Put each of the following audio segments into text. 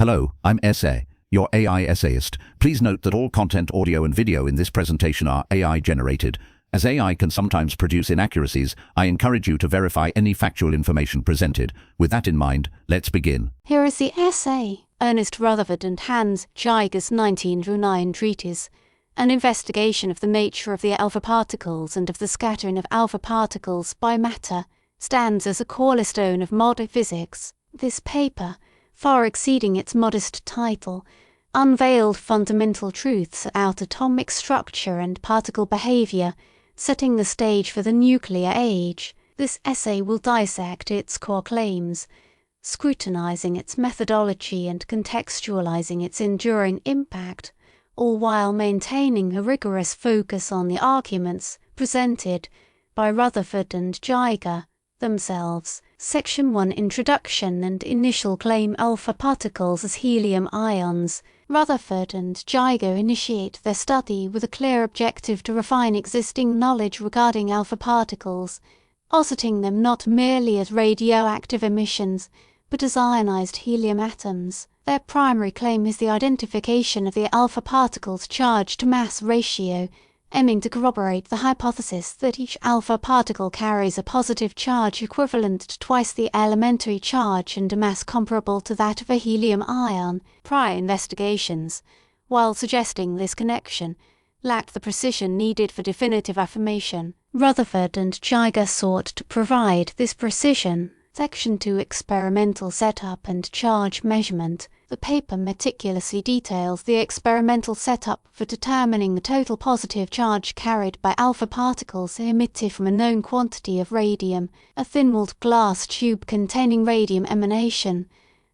Hello, I'm Essay, your AI essayist. Please note that all content, audio and video in this presentation are AI generated. As AI can sometimes produce inaccuracies, I encourage you to verify any factual information presented. With that in mind, let's begin. Here is the essay, Ernest, Rutherford and Hans Geiger's 1909 treatise, an investigation of the nature of the alpha particles and of the scattering of alpha particles by matter, stands as a cornerstone of modern physics. This paper, far exceeding its modest title, unveiled fundamental truths about atomic structure and particle behavior, setting the stage for the nuclear age. This essay will dissect its core claims, scrutinizing its methodology and contextualizing its enduring impact, all while maintaining a rigorous focus on the arguments presented by Rutherford and Geiger themselves. Section 1: Introduction and Initial Claim. Alpha particles as helium ions. Rutherford and Geiger initiate their study with a clear objective to refine existing knowledge regarding alpha particles, positing them not merely as radioactive emissions, but as ionized helium atoms. Their primary claim is the identification of the alpha particle's charge-to-mass ratio, aiming to corroborate the hypothesis that each alpha particle carries a positive charge equivalent to twice the elementary charge and a mass comparable to that of a helium ion. Prior investigations, while suggesting this connection, lacked the precision needed for definitive affirmation. Rutherford and Geiger sought to provide this precision. Section 2: Experimental setup and charge measurement. The paper meticulously details the experimental setup for determining the total positive charge carried by alpha particles emitted from a known quantity of radium, a thin-walled glass tube containing radium emanation.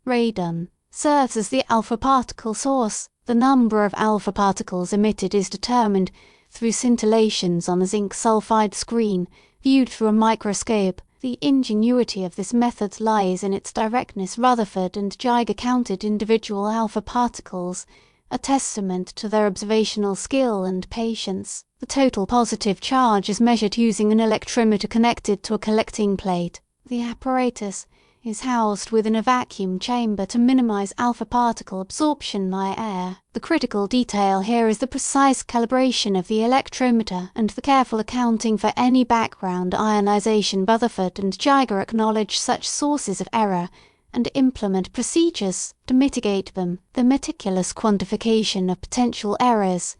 Radon serves as the alpha particle source. The number of alpha particles emitted is determined through scintillations on a zinc sulfide screen, viewed through a microscope. The ingenuity of this method lies in its directness. Rutherford and Geiger counted individual alpha particles, a testament to their observational skill and patience. The total positive charge is measured using an electrometer connected to a collecting plate. The apparatus is housed within a vacuum chamber to minimize alpha particle absorption by air. The critical detail here is the precise calibration of the electrometer and the careful accounting for any background ionization. Rutherford and Geiger acknowledge such sources of error and implement procedures to mitigate them. The meticulous quantification of potential errors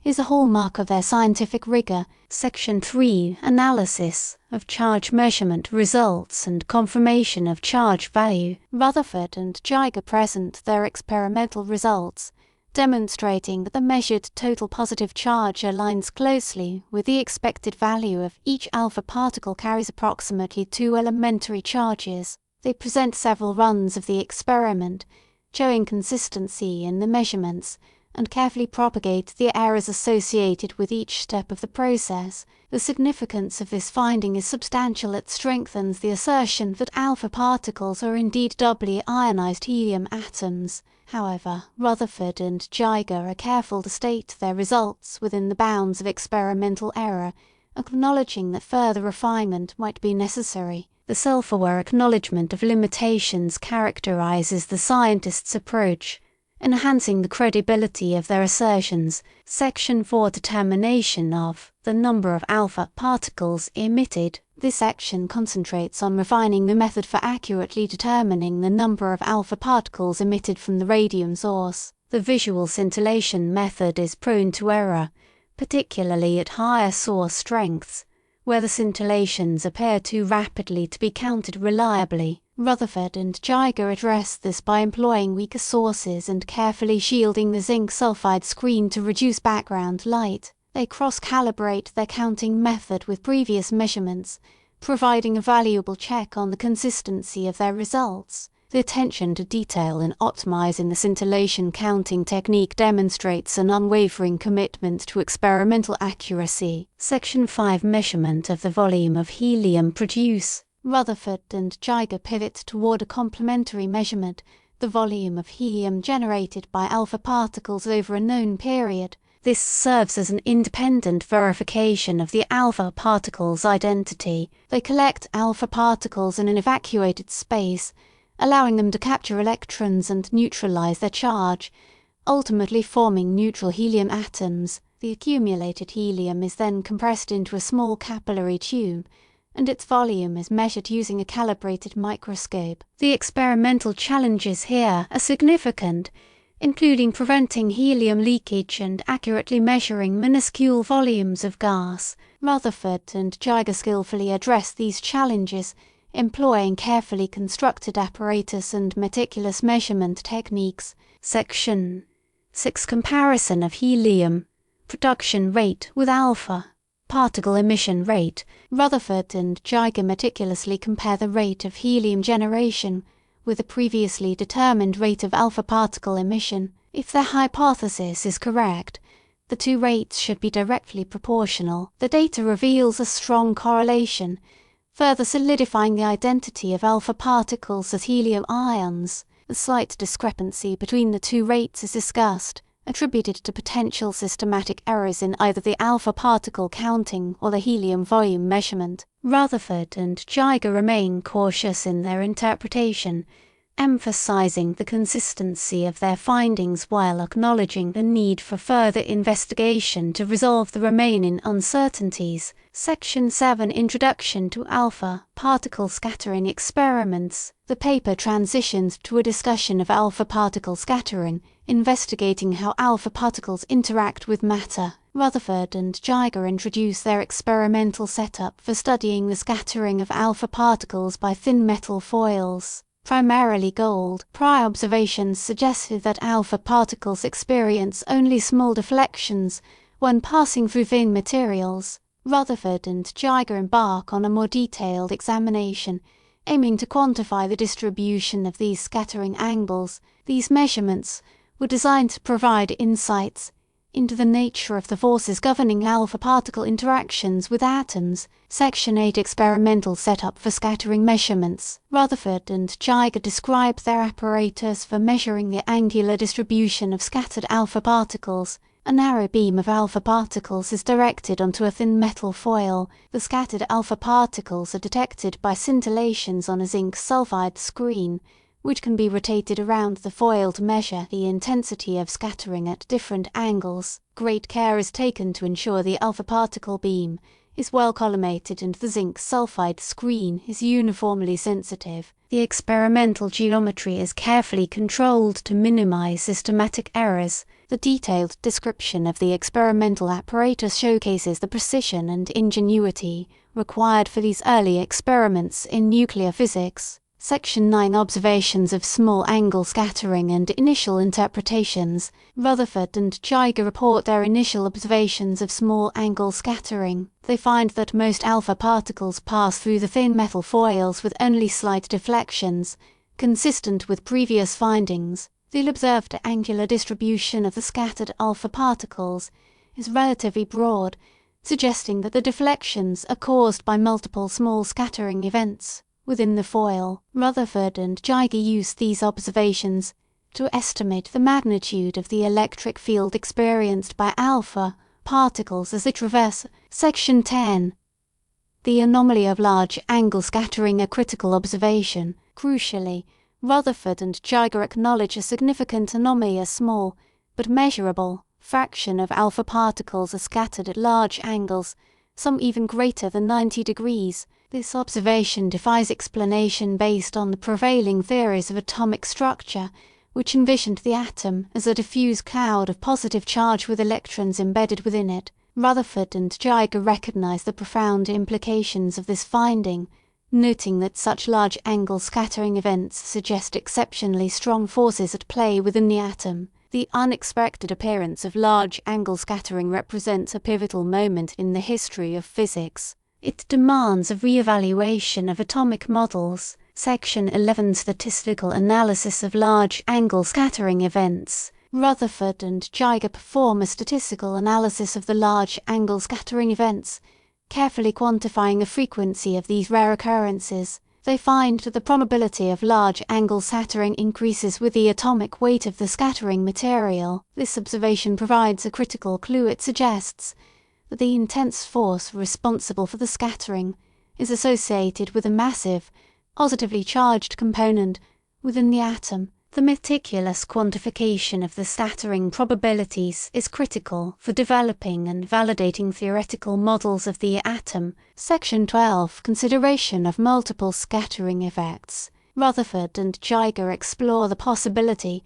is a hallmark of their scientific rigor. Section 3: Analysis of charge measurement results and confirmation of charge value. Rutherford and Geiger present their experimental results, demonstrating that the measured total positive charge aligns closely with the expected value of each alpha particle carries approximately 2 elementary charges. They present several runs of the experiment, showing consistency in the measurements, and carefully propagate the errors associated with each step of the process. The significance of this finding is substantial. It strengthens the assertion that alpha particles are indeed doubly ionized helium atoms. However, Rutherford and Geiger are careful to state their results within the bounds of experimental error, acknowledging that further refinement might be necessary. The self-aware acknowledgement of limitations characterizes the scientists' approach, enhancing the credibility of their assertions. Section 4: Determination of the number of alpha particles emitted. This section concentrates on refining the method for accurately determining the number of alpha particles emitted from the radium source. The visual scintillation method is prone to error, particularly at higher source strengths, where the scintillations appear too rapidly to be counted reliably. Rutherford and Geiger address this by employing weaker sources and carefully shielding the zinc sulfide screen to reduce background light. They cross-calibrate their counting method with previous measurements, providing a valuable check on the consistency of their results. The attention to detail in optimizing the scintillation counting technique demonstrates an unwavering commitment to experimental accuracy. Section 5: Measurement of the volume of helium produced. Rutherford and Geiger pivot toward a complementary measurement, the volume of helium generated by alpha particles over a known period. This serves as an independent verification of the alpha particle's identity. They collect alpha particles in an evacuated space allowing them to capture electrons and neutralize their charge, ultimately forming neutral helium atoms. The accumulated helium is then compressed into a small capillary tube, and its volume is measured using a calibrated microscope. The experimental challenges here are significant, including preventing helium leakage and accurately measuring minuscule volumes of gas. Rutherford and Geiger skillfully address these challenges, employing carefully constructed apparatus and meticulous measurement techniques. Section 6. Comparison of helium. Production rate with alpha. Particle emission rate. Rutherford and Geiger meticulously compare the rate of helium generation with a previously determined rate of alpha particle emission. If their hypothesis is correct, the two rates should be directly proportional. The data reveals a strong correlation, further solidifying the identity of alpha particles as helium ions. The slight discrepancy between the two rates is discussed, attributed to potential systematic errors in either the alpha particle counting or the helium volume measurement. Rutherford and Geiger remain cautious in their interpretation, emphasizing the consistency of their findings while acknowledging the need for further investigation to resolve the remaining uncertainties. Section 7. Introduction to alpha particle scattering experiments. The paper transitions to a discussion of alpha particle scattering, investigating how alpha particles interact with matter. Rutherford and Geiger introduce their experimental setup for studying the scattering of alpha particles by thin metal foils, primarily gold. Prior observations suggested that alpha particles experience only small deflections when passing through thin materials. Rutherford and Geiger embark on a more detailed examination, aiming to quantify the distribution of these scattering angles. These measurements were designed to provide insights into the nature of the forces governing alpha particle interactions with atoms. Section 8. Experimental setup for scattering measurements. Rutherford and Geiger describe their apparatus for measuring the angular distribution of scattered alpha particles. A narrow beam of alpha particles is directed onto a thin metal foil. The scattered alpha particles are detected by scintillations on a zinc sulfide screen, which can be rotated around the foil to measure the intensity of scattering at different angles. Great care is taken to ensure the alpha particle beam is well collimated and the zinc sulfide screen is uniformly sensitive. The experimental geometry is carefully controlled to minimize systematic errors. The detailed description of the experimental apparatus showcases the precision and ingenuity required for these early experiments in nuclear physics. Section 9. Observations of small angle scattering and initial interpretations. Rutherford and Geiger report their initial observations of small angle scattering. They find that most alpha particles pass through the thin metal foils with only slight deflections, consistent with previous findings. The observed angular distribution of the scattered alpha particles is relatively broad, suggesting that the deflections are caused by multiple small scattering events within the foil. Rutherford and Geiger used these observations to estimate the magnitude of the electric field experienced by alpha particles as they traverse. Section 10. The anomaly of large angle scattering, a critical observation. Crucially, Rutherford and Geiger acknowledge a significant anomaly. A small, but measurable, fraction of alpha particles are scattered at large angles, some even greater than 90 degrees. This observation defies explanation based on the prevailing theories of atomic structure, which envisioned the atom as a diffuse cloud of positive charge with electrons embedded within it. Rutherford and Geiger recognize the profound implications of this finding, noting that such large angle scattering events suggest exceptionally strong forces at play within the atom. The unexpected appearance of large angle scattering represents a pivotal moment in the history of physics. It demands a re-evaluation of atomic models. Section 11. Statistical analysis of large angle scattering events. Rutherford and Geiger perform a statistical analysis of the large angle scattering events, carefully quantifying the frequency of these rare occurrences. They find that the probability of large angle scattering increases with the atomic weight of the scattering material. This observation provides a critical clue. It suggests that the intense force responsible for the scattering is associated with a massive, positively charged component Within the atom, the meticulous quantification of the scattering probabilities is critical for developing and validating theoretical models of the atom. Section 12. Consideration of multiple scattering effects. Rutherford and Geiger explore the possibility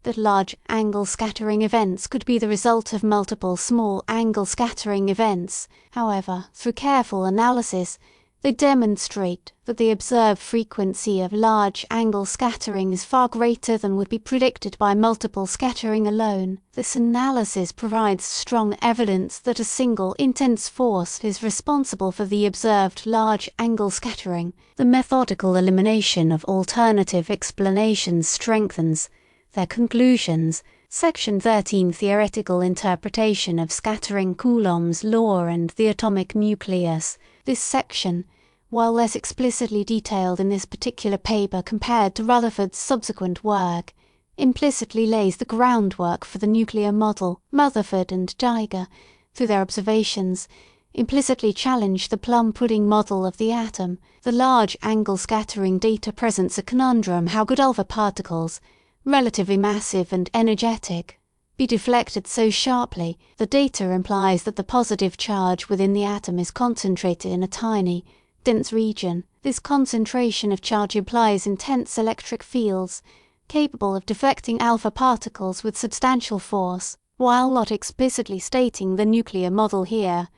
that large-angle scattering events could be the result of multiple small-angle scattering events. However, through careful analysis, they demonstrate that the observed frequency of large-angle scattering is far greater than would be predicted by multiple scattering alone. This analysis provides strong evidence that a single intense force is responsible for the observed large-angle scattering. The methodical elimination of alternative explanations strengthens their conclusions. Section 13. Theoretical interpretation of scattering, Coulomb's law and the atomic nucleus. This section, while less explicitly detailed in this particular paper compared to Rutherford's subsequent work, implicitly lays the groundwork for the nuclear model. Rutherford and Geiger, through their observations, implicitly challenge the plum-pudding model of the atom. The large-angle scattering data presents a conundrum: how could alpha particles, relatively massive and energetic, be deflected so sharply? The data implies that the positive charge within the atom is concentrated in a tiny, dense region. This concentration of charge implies intense electric fields, capable of deflecting alpha particles with substantial force. While not explicitly stating the nuclear model here,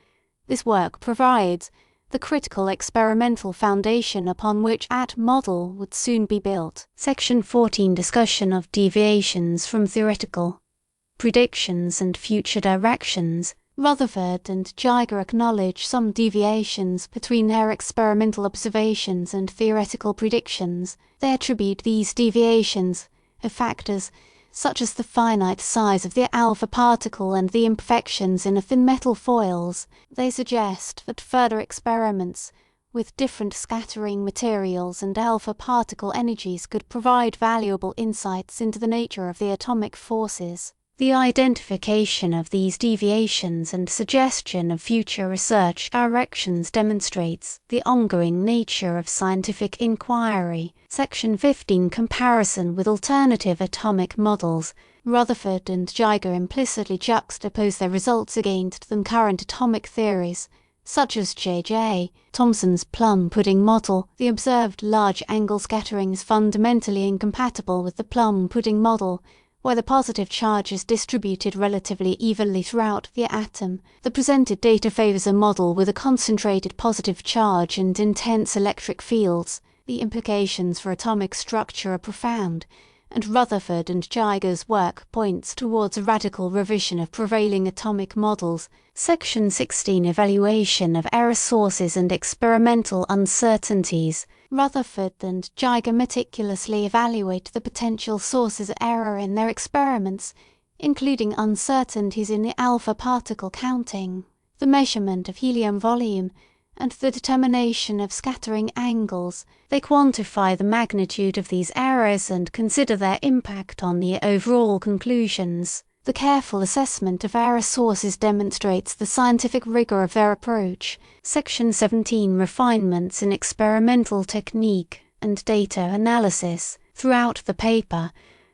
this work provides the critical experimental foundation upon which that model would soon be built. Section 14. Discussion of deviations from theoretical predictions and future directions. Rutherford and Geiger acknowledge some deviations between their experimental observations and theoretical predictions. They attribute these deviations of factors such as the finite size of the alpha particle and the imperfections in thin metal foils. They suggest that further experiments with different scattering materials and alpha particle energies could provide valuable insights into the nature of the atomic forces. The identification of these deviations and suggestion of future research directions demonstrates the ongoing nature of scientific inquiry. Section 15. Comparison with alternative atomic models. Rutherford and Geiger implicitly juxtapose their results against the current atomic theories, such as J.J. Thomson's plum-pudding model. The observed large-angle scattering is fundamentally incompatible with the plum-pudding model, where the positive charge is distributed relatively evenly throughout the atom. The presented data favors a model with a concentrated positive charge and intense electric fields. The implications for atomic structure are profound, and Rutherford and Geiger's work points towards a radical revision of prevailing atomic models. Section 16. Evaluation of error sources and experimental uncertainties. Rutherford and Geiger meticulously evaluate the potential sources of error in their experiments, including uncertainties in the alpha particle counting, the measurement of helium volume, and the determination of scattering angles. They quantify the magnitude of these errors and consider their impact on the overall conclusions. The careful assessment of error sources demonstrates the scientific rigor of their approach. Section 17. Refinements in experimental technique and data analysis. Throughout the paper,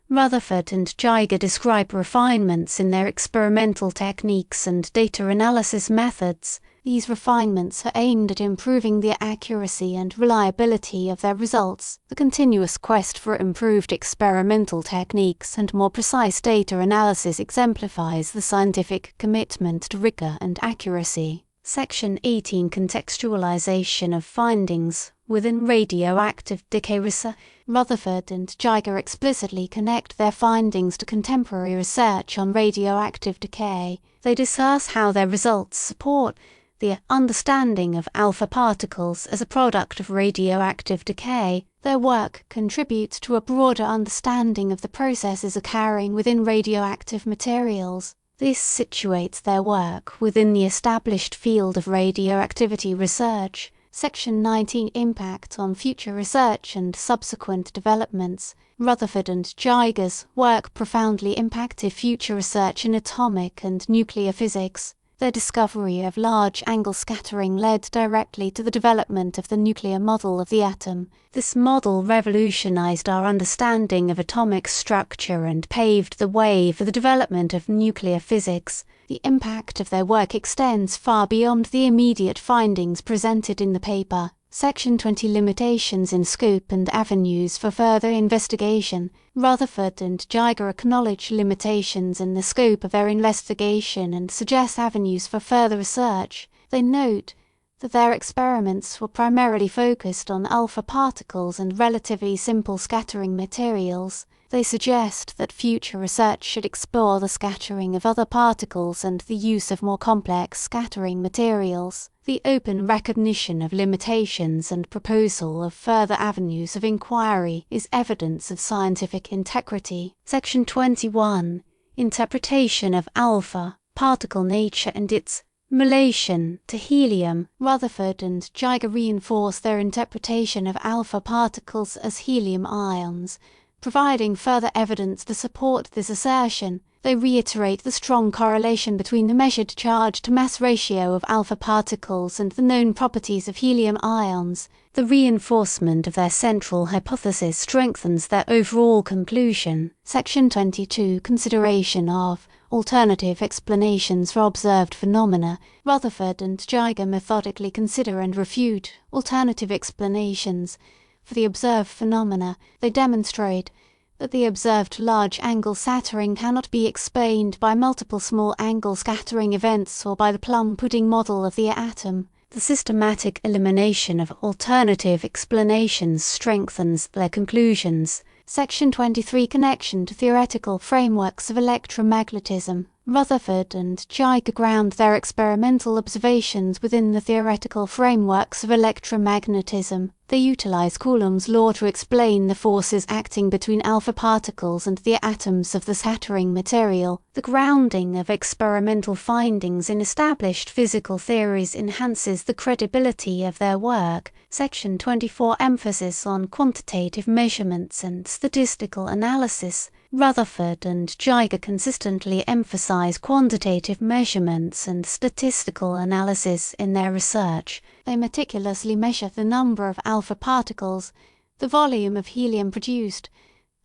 Rutherford and Geiger describe refinements in their experimental techniques and data analysis methods. These refinements are aimed at improving the accuracy and reliability of their results. The continuous quest for improved experimental techniques and more precise data analysis exemplifies the scientific commitment to rigor and accuracy. Section 18. Contextualization of findings within radioactive decay research. Rutherford and Geiger explicitly connect their findings to contemporary research on radioactive decay. They discuss how their results support the understanding of alpha particles as a product of radioactive decay. Their work contributes to a broader understanding of the processes occurring within radioactive materials. This situates their work within the established field of radioactivity research. Section 19. Impact on future research and subsequent developments. Rutherford and Geiger's work profoundly impacted future research in atomic and nuclear physics. Their discovery of large-angle scattering led directly to the development of the nuclear model of the atom. This model revolutionized our understanding of atomic structure and paved the way for the development of nuclear physics. The impact of their work extends far beyond the immediate findings presented in the paper. Section 20 Limitations in Scope and Avenues for Further Investigation. Rutherford and Geiger acknowledge limitations in the scope of their investigation and suggest avenues for further research. They note that their experiments were primarily focused on alpha particles and relatively simple scattering materials. They suggest that future research should explore the scattering of other particles and the use of more complex scattering materials. The open recognition of limitations and proposal of further avenues of inquiry is evidence of scientific integrity. Section 21. Interpretation of alpha, particle nature and its relation to helium. Rutherford and Geiger reinforce their interpretation of alpha particles as helium ions, providing further evidence to support this assertion. They reiterate the strong correlation between the measured charge-to-mass ratio of alpha particles and the known properties of helium ions. The reinforcement of their central hypothesis strengthens their overall conclusion. Section 22. Consideration of alternative explanations for observed phenomena. Rutherford and Geiger methodically consider and refute alternative explanations for the observed phenomena. They demonstrate that the observed large-angle scattering cannot be explained by multiple small-angle scattering events or by the plum-pudding model of the atom. The systematic elimination of alternative explanations strengthens their conclusions. Section 23. Connection to theoretical frameworks of electromagnetism. Rutherford and Geiger ground their experimental observations within the theoretical frameworks of electromagnetism. They utilize Coulomb's law to explain the forces acting between alpha particles and the atoms of the scattering material. The grounding of experimental findings in established physical theories enhances the credibility of their work. Section 24. Emphasis on quantitative measurements and statistical analysis. Rutherford and Geiger consistently emphasize quantitative measurements and statistical analysis in their research. They meticulously measure the number of alpha particles, the volume of helium produced,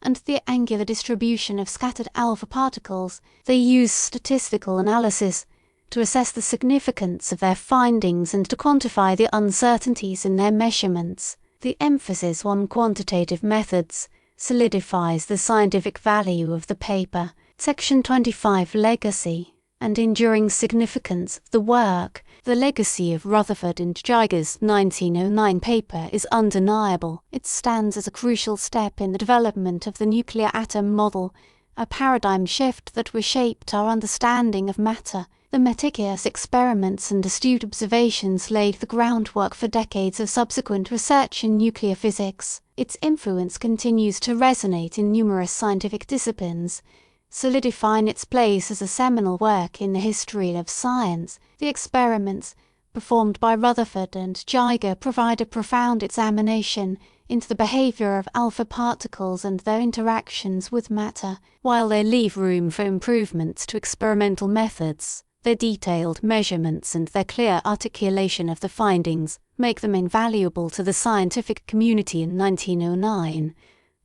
and the angular distribution of scattered alpha particles. They use statistical analysis to assess the significance of their findings and to quantify the uncertainties in their measurements. The emphasis on quantitative methods solidifies the scientific value of the paper. Section 25. Legacy and enduring significance of the work. The legacy of Rutherford and Geiger's 1909 paper is undeniable. It stands as a crucial step in the development of the nuclear atom model, a paradigm shift that reshaped our understanding of matter. The meticulous experiments and astute observations laid the groundwork for decades of subsequent research in nuclear physics. Its influence continues to resonate in numerous scientific disciplines, solidifying its place as a seminal work in the history of science. The experiments performed by Rutherford and Geiger provide a profound examination into the behavior of alpha particles and their interactions with matter, while they leave room for improvements to experimental methods. Their detailed measurements and their clear articulation of the findings make them invaluable to the scientific community in 1909,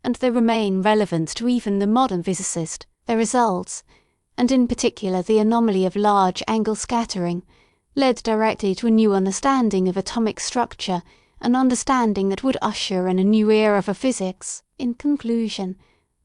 and they remain relevant to even the modern physicist. Their results, and in particular the anomaly of large-angle scattering, led directly to a new understanding of atomic structure, an understanding that would usher in a new era for physics. In conclusion,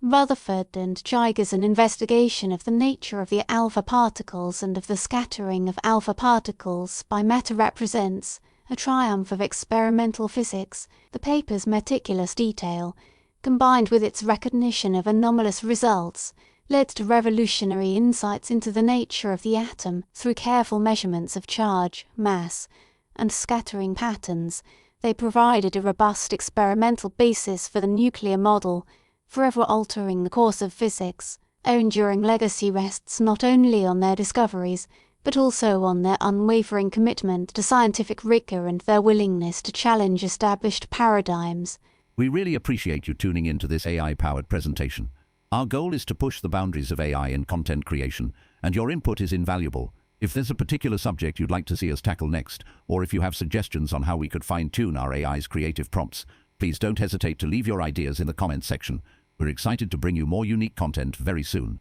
Rutherford and Geiger's investigation of the nature of the alpha particles and of the scattering of alpha particles by matter represents a triumph of experimental physics. The paper's meticulous detail, combined with its recognition of anomalous results, led to revolutionary insights into the nature of the atom. Through careful measurements of charge, mass, and scattering patterns, they provided a robust experimental basis for the nuclear model, forever altering the course of physics. Their enduring legacy rests not only on their discoveries, but also on their unwavering commitment to scientific rigor and their willingness to challenge established paradigms. We really appreciate you tuning in to this AI-powered presentation. Our goal is to push the boundaries of AI in content creation, and your input is invaluable. If there's a particular subject you'd like to see us tackle next, or if you have suggestions on how we could fine-tune our AI's creative prompts, please don't hesitate to leave your ideas in the comments section. We're excited to bring you more unique content very soon.